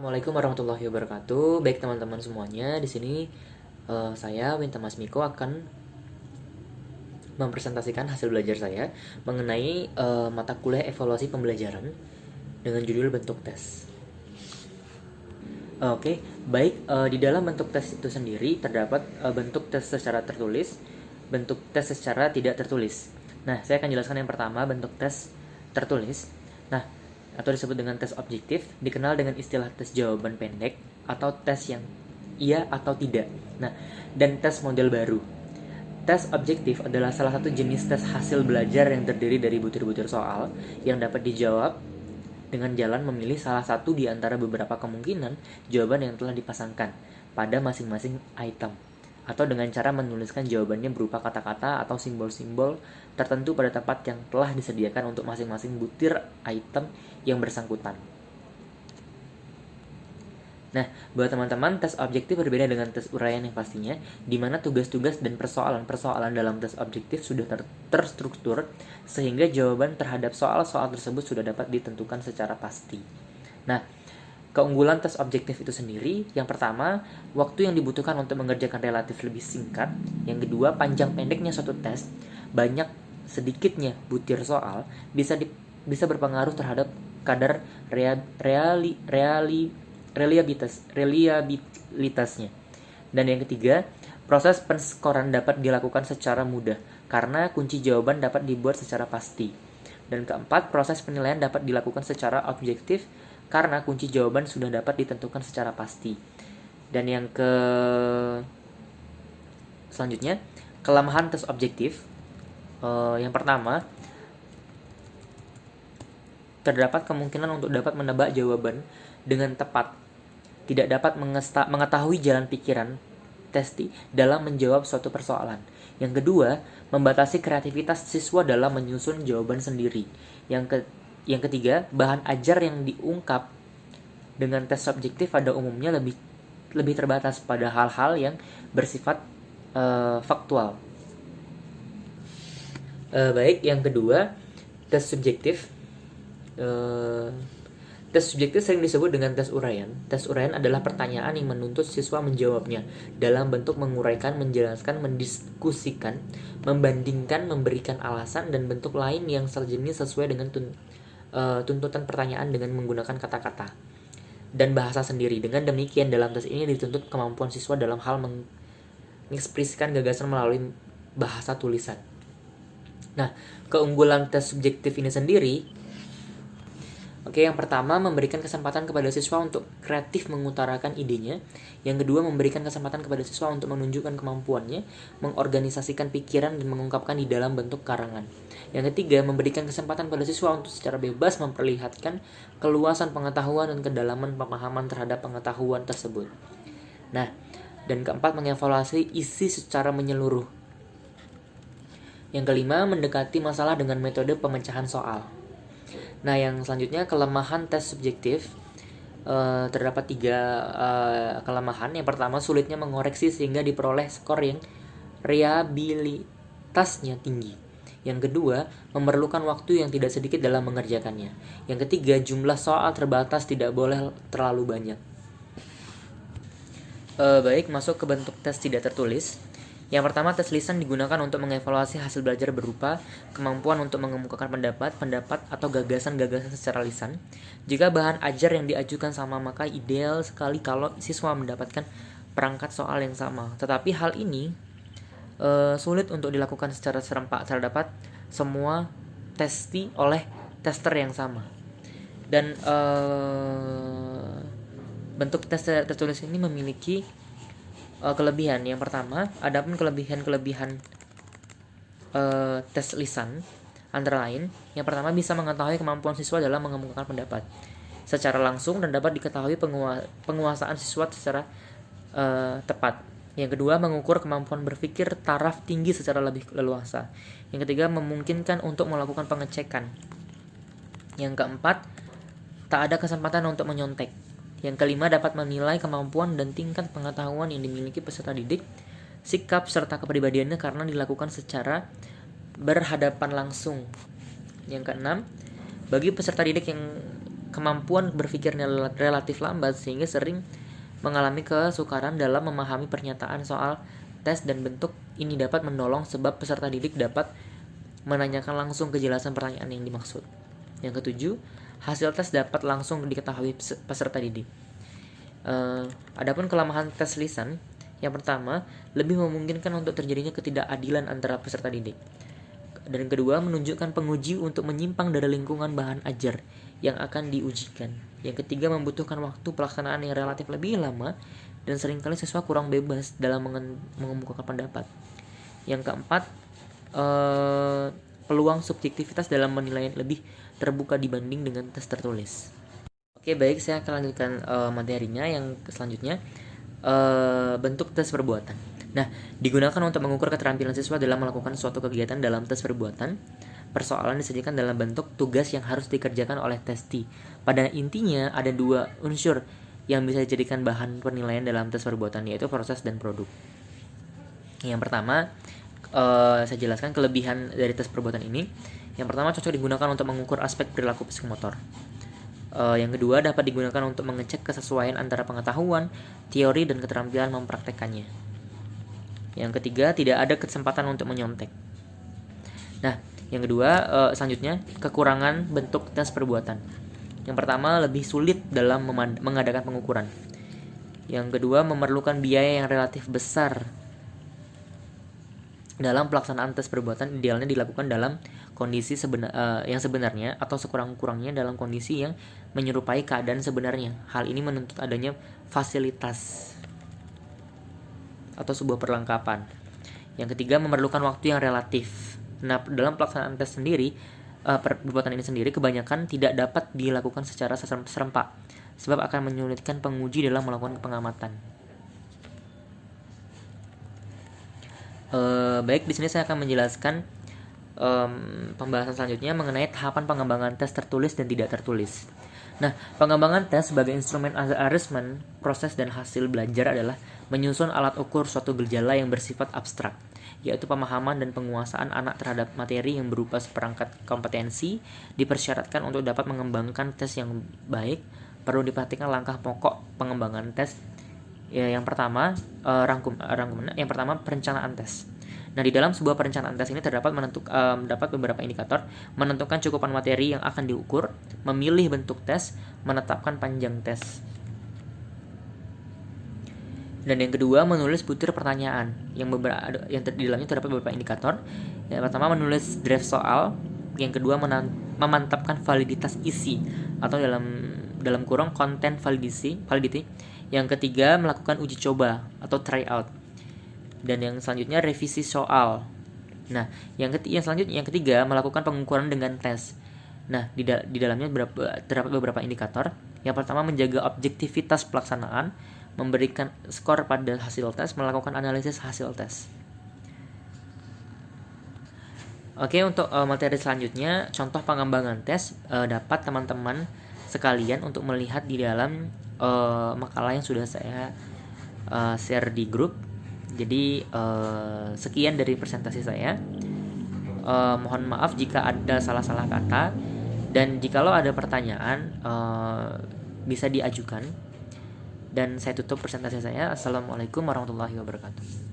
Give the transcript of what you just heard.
Assalamualaikum warahmatullahi wabarakatuh. Baik teman-teman semuanya, di sini saya Winta Masmiko akan mempresentasikan hasil belajar saya mengenai mata kuliah evaluasi pembelajaran dengan judul bentuk tes. Oke, baik, di dalam bentuk tes itu sendiri terdapat bentuk tes secara tertulis, bentuk tes secara tidak tertulis. Nah, saya akan jelaskan yang pertama, bentuk tes tertulis. Nah, atau disebut dengan tes objektif, dikenal dengan istilah tes jawaban pendek atau tes yang iya atau tidak. Nah, dan tes model baru. Tes objektif adalah salah satu jenis tes hasil belajar yang terdiri dari butir-butir soal yang dapat dijawab dengan jalan memilih salah satu di antara beberapa kemungkinan jawaban yang telah dipasangkan pada masing-masing item, atau dengan cara menuliskan jawabannya berupa kata-kata atau simbol-simbol tertentu pada tempat yang telah disediakan untuk masing-masing butir item yang bersangkutan. Nah, buat teman-teman, tes objektif berbeda dengan tes uraian yang pastinya, di mana tugas-tugas dan persoalan-persoalan dalam tes objektif sudah terstruktur, sehingga jawaban terhadap soal-soal tersebut sudah dapat ditentukan secara pasti. Nah, keunggulan tes objektif itu sendiri, yang pertama, waktu yang dibutuhkan untuk mengerjakan relatif lebih singkat. Yang kedua, panjang pendeknya suatu tes, banyak sedikitnya butir soal, bisa berpengaruh terhadap kadar reliabilitasnya. Dan yang ketiga, proses penskoran dapat dilakukan secara mudah karena kunci jawaban dapat dibuat secara pasti. Dan keempat, proses penilaian dapat dilakukan secara objektif karena kunci jawaban sudah dapat ditentukan secara pasti. Dan yang selanjutnya, kelemahan tes objektif. Yang pertama, terdapat kemungkinan untuk dapat menebak jawaban dengan tepat, tidak dapat mengetahui jalan pikiran testi dalam menjawab suatu persoalan. Yang kedua, membatasi kreativitas siswa dalam menyusun jawaban sendiri. Yang ketiga, bahan ajar yang diungkap dengan tes subjektif pada umumnya lebih terbatas pada hal-hal yang bersifat faktual. Baik, yang kedua, tes subjektif. Tes subjektif sering disebut dengan tes uraian. Tes uraian adalah pertanyaan yang menuntut siswa menjawabnya dalam bentuk menguraikan, menjelaskan, mendiskusikan, membandingkan, memberikan alasan, dan bentuk lain yang sejenis sesuai dengan tuntutan pertanyaan dengan menggunakan kata-kata dan bahasa sendiri. Dengan demikian, dalam tes ini dituntut kemampuan siswa dalam hal mengekspresikan gagasan melalui bahasa tulisan. Nah, keunggulan tes subjektif ini sendiri, yang pertama, memberikan kesempatan kepada siswa untuk kreatif mengutarakan idenya. Yang kedua, memberikan kesempatan kepada siswa untuk menunjukkan kemampuannya, mengorganisasikan pikiran dan mengungkapkan di dalam bentuk karangan. Yang ketiga, memberikan kesempatan pada siswa untuk secara bebas memperlihatkan keluasan pengetahuan dan kedalaman pemahaman terhadap pengetahuan tersebut. Nah, dan keempat, mengevaluasi isi secara menyeluruh. Yang kelima, mendekati masalah dengan metode pemecahan soal. Nah, yang selanjutnya, kelemahan tes subjektif. Terdapat 3 kelemahan. Yang pertama, sulitnya mengoreksi sehingga diperoleh skor yang reliabilitasnya tinggi. Yang kedua, memerlukan waktu yang tidak sedikit dalam mengerjakannya. Yang ketiga, jumlah soal terbatas, tidak boleh terlalu banyak. Baik, masuk ke bentuk tes tidak tertulis. Yang pertama, tes lisan digunakan untuk mengevaluasi hasil belajar berupa kemampuan untuk mengemukakan pendapat atau gagasan-gagasan secara lisan. Jika bahan ajar yang diajukan sama, maka ideal sekali kalau siswa mendapatkan perangkat soal yang sama. Tetapi hal ini sulit untuk dilakukan secara serempak terdapat semua testi oleh tester yang sama. Dan bentuk tes tertulis ini memiliki kelebihan. Yang pertama, adapun kelebihan tes lisan antara lain, yang pertama, bisa mengetahui kemampuan siswa dalam mengemukakan pendapat secara langsung dan dapat diketahui penguasaan siswa secara tepat. Yang kedua, mengukur kemampuan berpikir taraf tinggi secara lebih leluasa. Yang ketiga, memungkinkan untuk melakukan pengecekan. Yang keempat, tak ada kesempatan untuk menyontek. Yang kelima, dapat menilai kemampuan dan tingkat pengetahuan yang dimiliki peserta didik, sikap serta kepribadiannya karena dilakukan secara berhadapan langsung. Yang keenam, bagi peserta didik yang kemampuan berpikirnya relatif lambat sehingga sering mengalami kesukaran dalam memahami pernyataan soal tes, dan bentuk ini dapat menolong sebab peserta didik dapat menanyakan langsung kejelasan pertanyaan yang dimaksud. Yang ketujuh, hasil tes dapat langsung diketahui peserta didik. Adapun kelemahan tes lisan, yang pertama, lebih memungkinkan untuk terjadinya ketidakadilan antara peserta didik. Dan kedua, menunjukkan penguji untuk menyimpang dari lingkungan bahan ajar yang akan diujikan. Yang ketiga, membutuhkan waktu pelaksanaan yang relatif lebih lama dan seringkali siswa kurang bebas dalam mengemukakan pendapat. Yang keempat, peluang subjektivitas dalam menilai lebih terbuka dibanding dengan tes tertulis. Oke, baik, saya akan lanjutkan materinya yang selanjutnya, bentuk tes perbuatan. Nah, digunakan untuk mengukur keterampilan siswa dalam melakukan suatu kegiatan dalam tes perbuatan. Persoalan disajikan dalam bentuk tugas yang harus dikerjakan oleh testi. Pada intinya ada dua unsur yang bisa dijadikan bahan penilaian dalam tes perbuatan, yaitu proses dan produk. Yang pertama, saya jelaskan kelebihan dari tes perbuatan ini. Yang pertama, cocok digunakan untuk mengukur aspek perilaku psikomotor. Yang kedua, dapat digunakan untuk mengecek kesesuaian antara pengetahuan, teori, dan keterampilan mempraktekkannya. Yang ketiga, tidak ada kesempatan untuk menyontek. Nah, yang kedua, selanjutnya, kekurangan bentuk tes perbuatan. Yang pertama, lebih sulit dalam mengadakan pengukuran. Yang kedua, memerlukan biaya yang relatif besar. Dalam pelaksanaan tes perbuatan, idealnya dilakukan dalam kondisi yang sebenarnya atau sekurang-kurangnya dalam kondisi yang menyerupai keadaan sebenarnya. Hal ini menuntut adanya fasilitas atau sebuah perlengkapan. Yang ketiga, memerlukan waktu yang relatif. Nah, dalam pelaksanaan tes sendiri, perbuatan ini sendiri kebanyakan tidak dapat dilakukan secara serempak, sebab akan menyulitkan penguji dalam melakukan pengamatan. Baik, di sini saya akan menjelaskan pembahasan selanjutnya mengenai tahapan pengembangan tes tertulis dan tidak tertulis. Nah, pengembangan tes sebagai instrumen assessment, proses dan hasil belajar adalah menyusun alat ukur suatu gejala yang bersifat abstrak, yaitu pemahaman dan penguasaan anak terhadap materi yang berupa seperangkat kompetensi. Dipersyaratkan untuk dapat mengembangkan tes yang baik, perlu diperhatikan langkah pokok pengembangan tes. Yang pertama, yang pertama, perencanaan tes. Nah, di dalam sebuah perencanaan tes ini terdapat beberapa indikator: menentukan cakupan materi yang akan diukur, memilih bentuk tes, menetapkan panjang tes. Dan yang kedua, menulis butir pertanyaan yang di dalamnya terdapat beberapa indikator. Yang pertama, menulis draft soal. Yang kedua, memantapkan validitas isi atau dalam kurung content validity. Yang ketiga, melakukan uji coba atau tryout. Dan yang selanjutnya, revisi soal. Nah, yang ketiga, melakukan pengukuran dengan tes. Nah, di dalamnya terdapat beberapa indikator. Yang pertama, menjaga objektivitas pelaksanaan, memberikan skor pada hasil tes, melakukan analisis hasil tes. Oke, untuk materi selanjutnya, contoh pengembangan tes dapat teman-teman sekalian untuk melihat di dalam makalah yang sudah saya share di grup. Jadi sekian dari presentasi saya. Mohon maaf jika ada salah-salah kata, dan jikalau ada pertanyaan bisa diajukan. Dan saya tutup presentasi saya. Assalamualaikum warahmatullahi wabarakatuh.